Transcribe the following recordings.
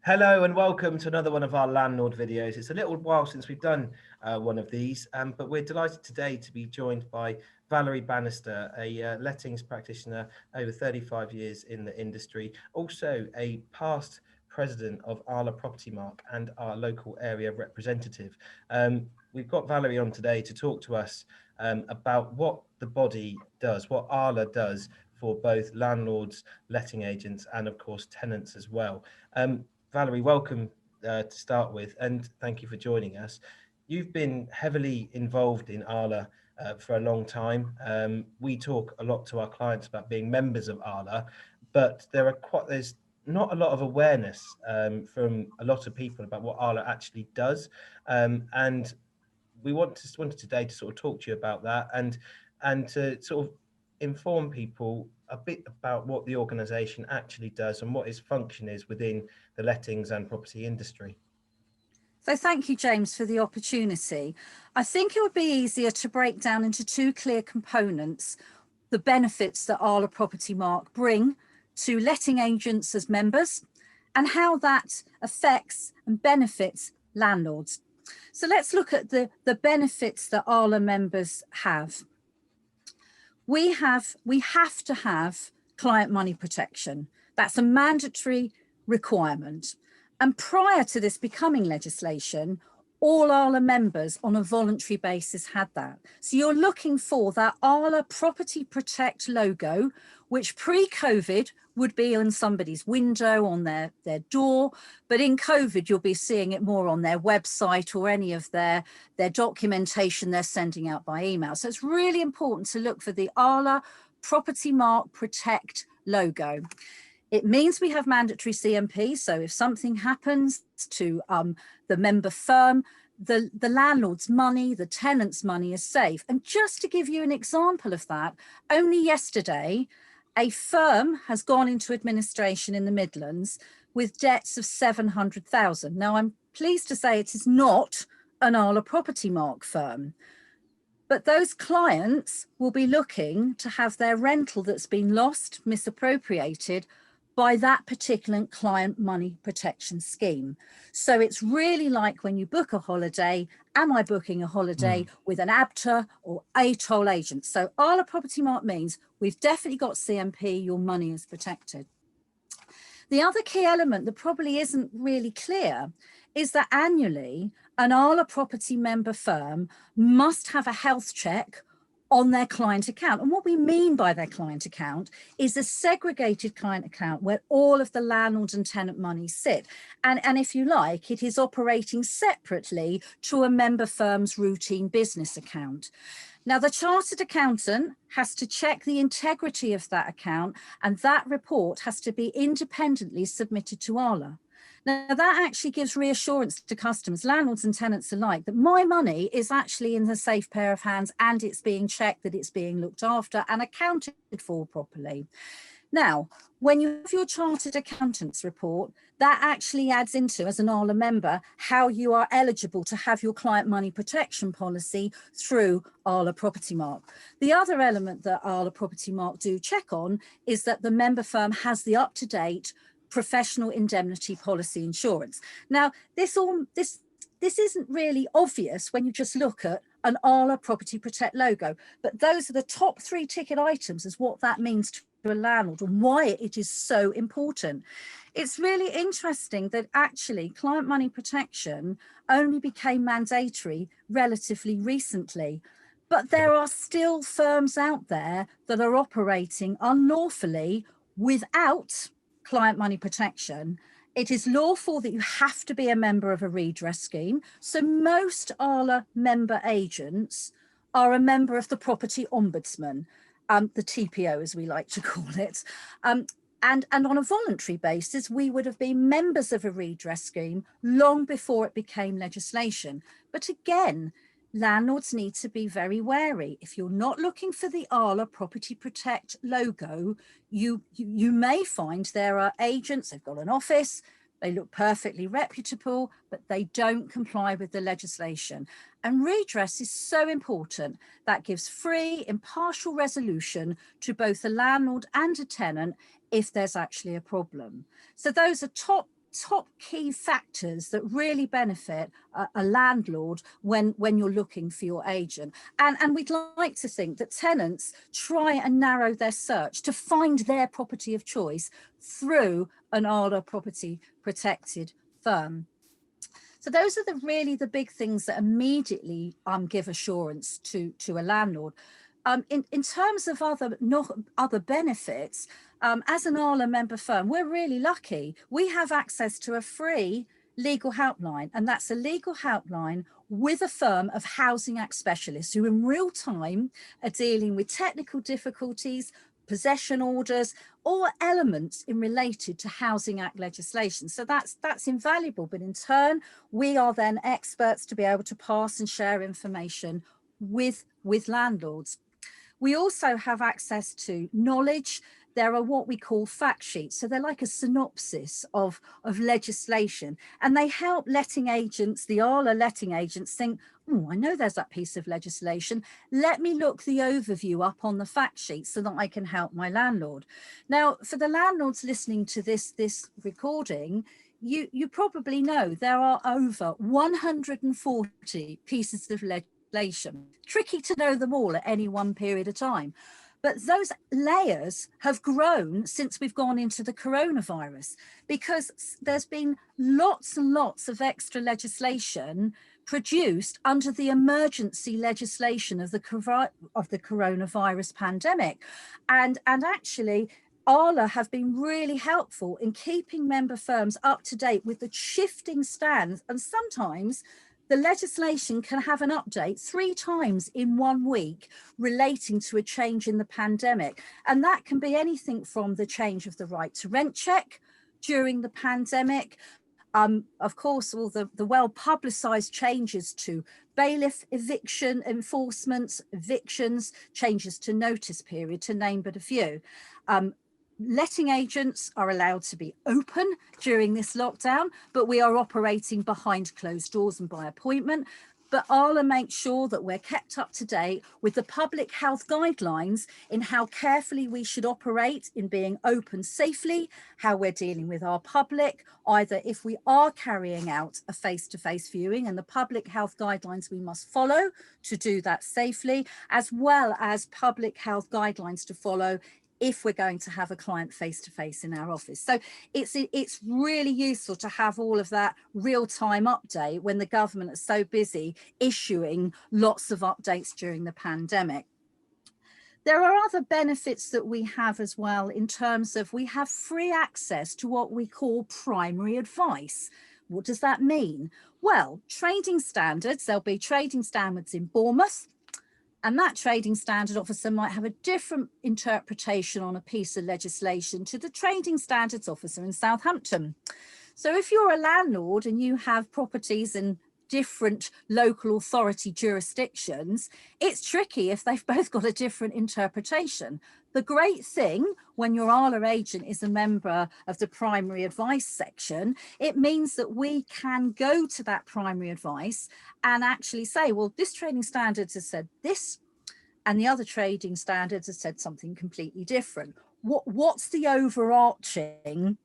Hello and welcome to another one of our landlord videos. It's a little while since we've done one of these, but we're delighted today to be joined by Valerie Bannister, a lettings practitioner over 35 years in the industry, also a past president of ARLA Propertymark and our local area representative. We've got Valerie on today to talk to us about what the body does, what ARLA does for both landlords, letting agents, and of course tenants as well. Valerie, welcome to start with, and thank you for joining us. You've been heavily involved in ARLA for a long time. We talk a lot to our clients about being members of ARLA, but there's not a lot of awareness from a lot of people about what ARLA actually does, and we wanted today to sort of talk to you about that and to sort of inform people a bit about what the organisation actually does and what its function is within the lettings and property industry. So thank you, James, for the opportunity. I think it would be easier to break down into two clear components the benefits that ARLA Propertymark bring to letting agents as members and how that affects and benefits landlords. So let's look at the benefits that ARLA members have. We have to have client money protection. That's a mandatory requirement. And prior to this becoming legislation, all ARLA members on a voluntary basis had that. So you're looking for that ARLA Property Protect logo, which pre-COVID would be on somebody's window, on their door. But in COVID, you'll be seeing it more on their website or any of their documentation they're sending out by email. So it's really important to look for the ARLA Propertymark Protect logo. It means we have mandatory CMP. So if something happens to the member firm, the landlord's money, the tenant's money is safe. And just to give you an example of that, only yesterday, a firm has gone into administration in the Midlands with debts of 700,000. Now, I'm pleased to say it is not an ARLA Propertymark firm. But those clients will be looking to have their rental that's been lost, misappropriated, by that particular client money protection scheme. So it's really like when you book a holiday, am I booking a holiday with an ABTA or a toll agent? So ARLA Propertymark means we've definitely got CMP, your money is protected. The other key element that probably isn't really clear is that annually an ARLA property member firm must have a health check on their client account. And what we mean by their client account is a segregated client account where all of the landlord and tenant money sit. And if you like, it is operating separately to a member firm's routine business account. Now, the chartered accountant has to check the integrity of that account, and that report has to be independently submitted to ARLA. Now, that actually gives reassurance to customers, landlords and tenants alike, that my money is actually in a safe pair of hands and it's being checked, that it's being looked after and accounted for properly. Now, when you have your chartered accountant's report, that actually adds into, as an ARLA member, how you are eligible to have your client money protection policy through ARLA Propertymark. The other element that ARLA Propertymark do check on is that the member firm has the up-to-date professional indemnity policy insurance. Now, this isn't really obvious when you just look at an ARLA Property Protect logo, but those are the top three ticket items as what that means to a landlord and why it is so important. It's really interesting that actually client money protection only became mandatory relatively recently, but there are still firms out there that are operating unlawfully without client money protection. It is lawful that you have to be a member of a redress scheme. So most ARLA member agents are a member of the Property Ombudsman, the TPO as we like to call it. And on a voluntary basis, we would have been members of a redress scheme long before it became legislation. But again, landlords need to be very wary. If you're not looking for the ARLA Property Protect logo, you may find there are agents, they've got an office, they look perfectly reputable, but they don't comply with the legislation. And redress is so important. That gives free, impartial resolution to both a landlord and a tenant if there's actually a problem. So those are top top key factors that really benefit a landlord when you're looking for your agent. And we'd like to think that tenants try and narrow their search to find their property of choice through an ARLA property protected firm. So those are really the big things that immediately give assurance to a landlord. In terms of other benefits, as an ARLA member firm, we're really lucky. We have access to a free legal helpline, and that's a legal helpline with a firm of Housing Act specialists who in real time are dealing with technical difficulties, possession orders, or elements in related to Housing Act legislation. So that's invaluable, but in turn, we are then experts to be able to pass and share information with landlords. We also have access to knowledge. There are what we call fact sheets. So they're like a synopsis of legislation, and they help letting agents, the ARLA letting agents, think, oh, I know there's that piece of legislation. Let me look the overview up on the fact sheet so that I can help my landlord. Now, for the landlords listening to this recording, you probably know there are over 140 pieces of legislation. Tricky to know them all at any one period of time. But those layers have grown since we've gone into the coronavirus, because there's been lots and lots of extra legislation produced under the emergency legislation of the coronavirus pandemic. And actually, ARLA have been really helpful in keeping member firms up to date with the shifting stands, and sometimes the legislation can have an update 3 times in 1 week relating to a change in the pandemic. And that can be anything from the change of the right to rent check during the pandemic, of course, all the well-publicised changes to bailiff eviction enforcement, evictions, changes to notice period, to name but a few. Letting agents are allowed to be open during this lockdown, but we are operating behind closed doors and by appointment. But ARLA makes sure that we're kept up to date with the public health guidelines in how carefully we should operate in being open safely, how we're dealing with our public, either if we are carrying out a face-to-face viewing, and the public health guidelines we must follow to do that safely, as well as public health guidelines to follow if we're going to have a client face-to-face in our office. So it's really useful to have all of that real-time update when the government is so busy issuing lots of updates during the pandemic. There are other benefits that we have as well, in terms of we have free access to what we call primary advice. What does that mean? Well, trading standards, there'll be trading standards in Bournemouth, and that trading standard officer might have a different interpretation on a piece of legislation to the trading standards officer in Southampton. So if you're a landlord and you have properties in different local authority jurisdictions, it's tricky if they've both got a different interpretation. The great thing when your ARLA agent is a member of the primary advice section, it means that we can go to that primary advice and actually say, well, this trading standards has said this, and the other trading standards has said something completely different. What's the overarching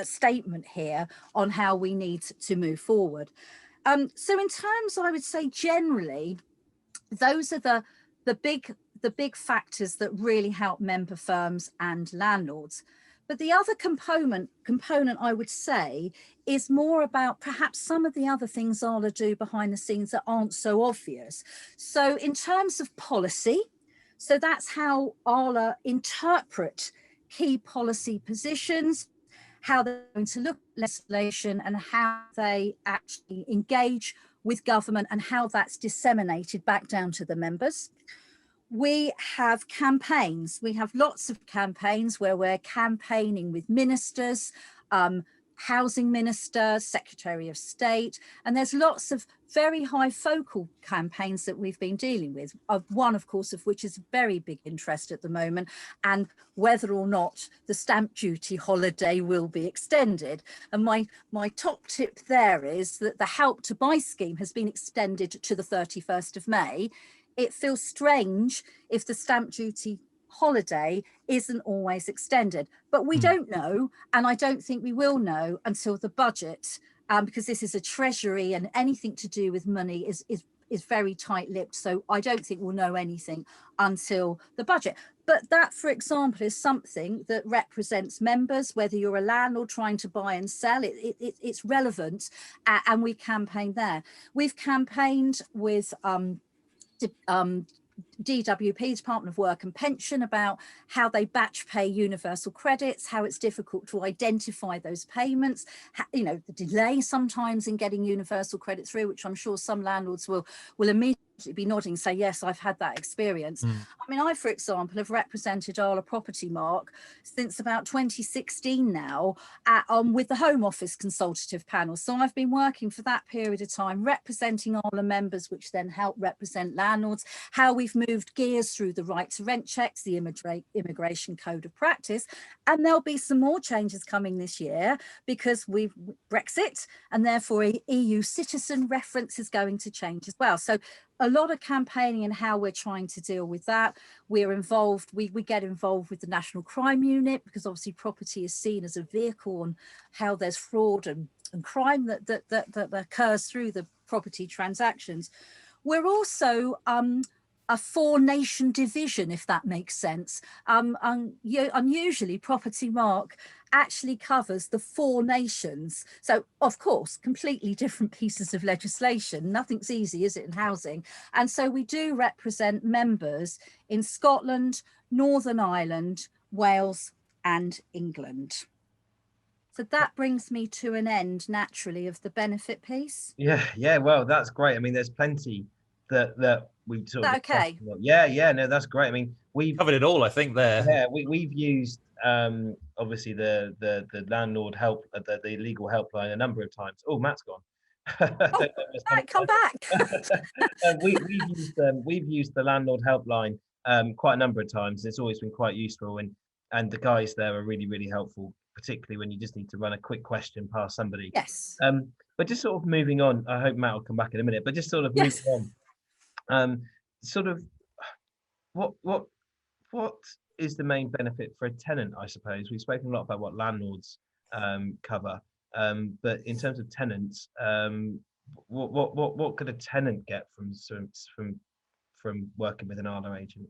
statement here on how we need to move forward? So in terms, I would say generally, those are the big factors that really help member firms and landlords. But the other component I would say is more about perhaps some of the other things ARLA do behind the scenes that aren't so obvious. So in terms of policy, so that's how ARLA interpret key policy positions, how they're going to look at legislation, and how they actually engage with government and how that's disseminated back down to the members. We have campaigns. We have lots of campaigns where we're campaigning with ministers, Housing Minister, Secretary of State, and there's lots of very high focal campaigns that we've been dealing with. One, of course, of which is a very big interest at the moment, and whether or not the stamp duty holiday will be extended. And my top tip there is that the Help to Buy scheme has been extended to the 31st of May. It feels strange if the stamp duty holiday isn't always extended. But we don't know, and I don't think we will know until the budget, because this is a treasury and anything to do with money is very tight-lipped. So I don't think we'll know anything until the budget. But that, for example, is something that represents members, whether you're a landlord trying to buy and sell, it's relevant, and we campaign there. We've campaigned with DWP, Department of Work and Pension, about how they batch pay universal credits, how it's difficult to identify those payments, the delay sometimes in getting universal credit through, which I'm sure some landlords will immediately be nodding, say, yes, I've had that experience. I mean, I, for example, have represented ARLA Propertymark since about 2016 now, with the Home Office consultative panel. So I've been working for that period of time, representing ARLA members, which then help represent landlords, how we've moved gears through the right to rent checks, the immigration code of practice. And there'll be some more changes coming this year because we've Brexit, and therefore EU citizen reference is going to change as well. So a lot of campaigning in how we're trying to deal with that. We're involved, we get involved with the National Crime Unit, because obviously property is seen as a vehicle and how there's fraud and crime that occurs through the property transactions. We're also a four-nation division, if that makes sense. Unusually, Propertymark actually covers the 4 nations. So, of course, completely different pieces of legislation. Nothing's easy, is it, in housing? And so we do represent members in Scotland, Northern Ireland, Wales, and England. So that brings me to an end, naturally, of the benefit piece. Yeah. Well, that's great. I mean, there's plenty that we sort of. Okay. Yeah. No, that's great. I mean, we've covered it all, I think, there. Yeah, we've used obviously the landlord help, the legal helpline a number of times. Oh, Matt's gone. Oh, right, come back. We've used the landlord helpline quite a number of times. It's always been quite useful, and the guys there are really, really helpful, particularly when you just need to run a quick question past somebody. Yes. But just sort of moving on, I hope Matt will come back in a minute, but just sort of moving on, sort of what is the main benefit for a tenant, I suppose? We've spoken a lot about what landlords cover, but in terms of tenants, what could a tenant get from working with an ARLA agent?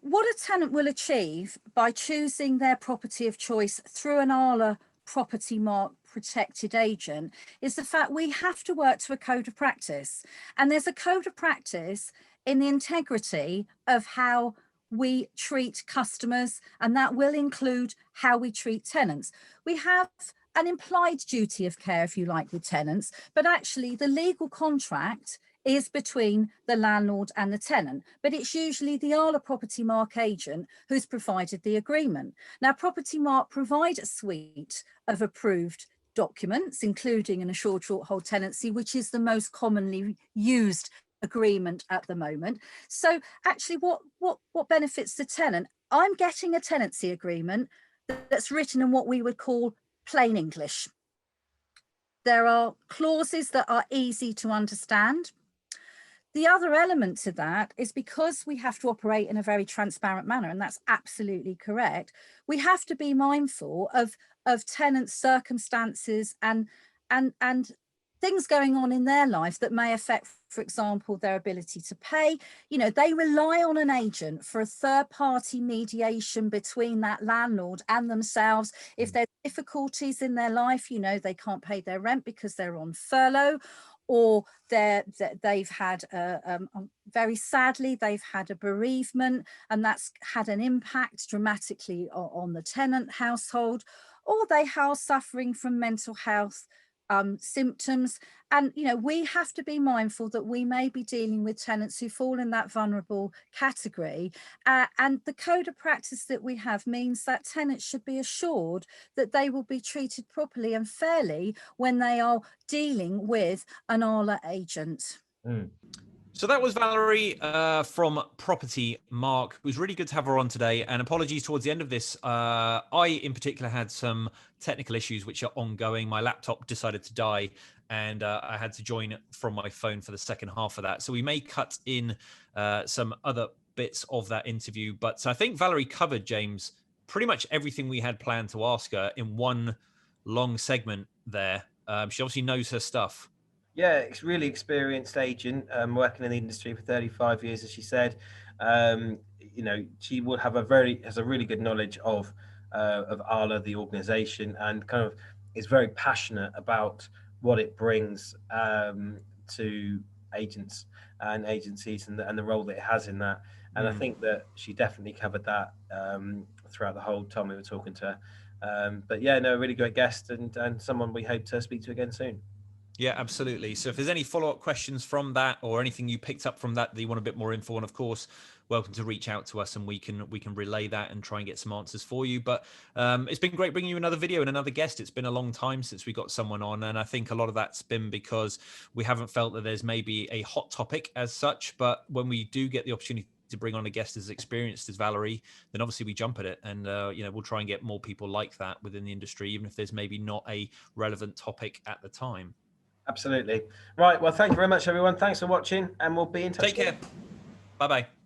What a tenant will achieve by choosing their property of choice through an ARLA Propertymark protected agent is the fact we have to work to a code of practice. And there's a code of practice in the integrity of how we treat customers, and that will include how we treat tenants. We have an implied duty of care, if you like, with tenants, but actually the legal contract is between the landlord and the tenant, but it's usually the ARLA Propertymark agent who's provided the agreement. Now, Propertymark provide a suite of approved documents, including an assured short hold tenancy, which is the most commonly used agreement at the moment. So actually what benefits the tenant? I'm getting a tenancy agreement that's written in what we would call plain English. There are clauses that are easy to understand. The other element to that is because we have to operate in a very transparent manner, and that's absolutely correct. We have to be mindful of tenants' circumstances and things going on in their life that may affect, for example, their ability to pay. You know, they rely on an agent for a third-party mediation between that landlord and themselves. If there's difficulties in their life, you know, they can't pay their rent because they're on furlough, or they've had, very sadly, they've had a bereavement, and that's had an impact dramatically on the tenant household, or they are suffering from mental health symptoms. And, you know, we have to be mindful that we may be dealing with tenants who fall in that vulnerable category. And the code of practice that we have means that tenants should be assured that they will be treated properly and fairly when they are dealing with an ARLA agent. So that was Valerie from Propertymark. It was really good to have her on today. And apologies towards the end of this. I, in particular, had some technical issues which are ongoing. My laptop decided to die, and I had to join from my phone for the second half of that. So we may cut in some other bits of that interview. But I think Valerie covered, James, pretty much everything we had planned to ask her in one long segment there. She obviously knows her stuff. Yeah, it's really experienced agent, working in the industry for 35 years, as she said. You know, she will have has a really good knowledge of ARLA, the organisation, and kind of is very passionate about what it brings to agents and agencies and the role that it has in that. And I think that she definitely covered that throughout the whole time we were talking to her. But yeah, no, really great guest and someone we hope to speak to again soon. Yeah, absolutely. So if there's any follow-up questions from that or anything you picked up from that you want a bit more info on, of course, welcome to reach out to us and we can relay that and try and get some answers for you. But it's been great bringing you another video and another guest. It's been a long time since we got someone on, and I think a lot of that's been because we haven't felt that there's maybe a hot topic as such. But when we do get the opportunity to bring on a guest as experienced as Valerie, then obviously we jump at it, and you know, we'll try and get more people like that within the industry, even if there's maybe not a relevant topic at the time. Absolutely. Right. Well, thank you very much, everyone. Thanks for watching, and we'll be in touch. Take care. Bye-bye.